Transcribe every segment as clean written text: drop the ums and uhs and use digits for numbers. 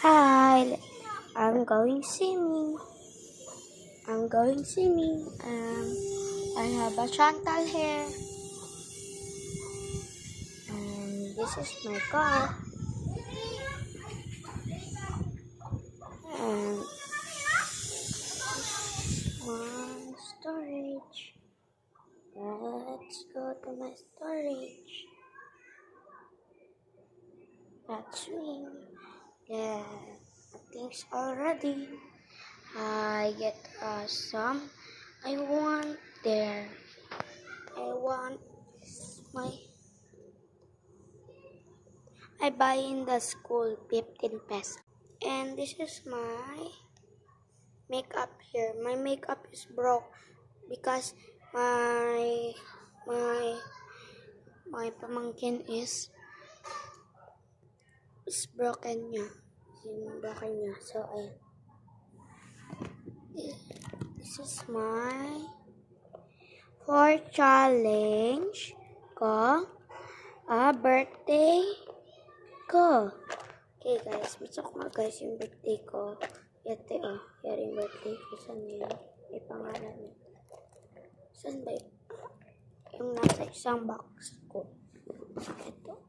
Hi, I'm going swimming. I have a Chantal hair. And this is my car. And my storage. Let's go to my storage. Let's swim. Yeah, things already. I get some. I want there. I want my. I buy in the school 15 pesos. And this is my makeup here. My makeup is broke because my pamangkin is broken niya. Broken niya. So ayan. This is my for challenge ko birthday ko. Okay guys, gusto ko guys yung birthday ko. Ito yung birthday ko. Saan yun? May pangalan yun. Saan ba yun? Yung nasa isang box ko. Ito.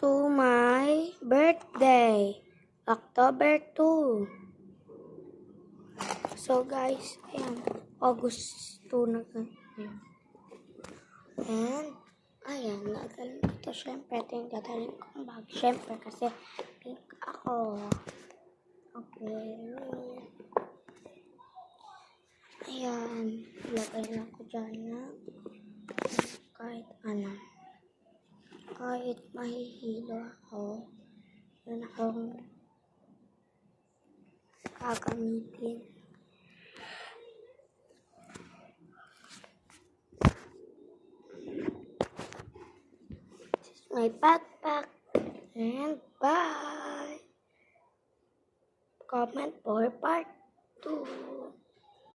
To my birthday. October 2. So guys, ayan. August 2 na ganyan. And, ayan, nagaling ito. Siyempre, ito yung gagaling kong bag. Siyempre, kasi pink ako. Okay. Ayan, ilagay na ko dyan na kahit ano. Kahit mahihilo ako, yun akong gagamitin. This is my backpack. And bye! Comment for part 2.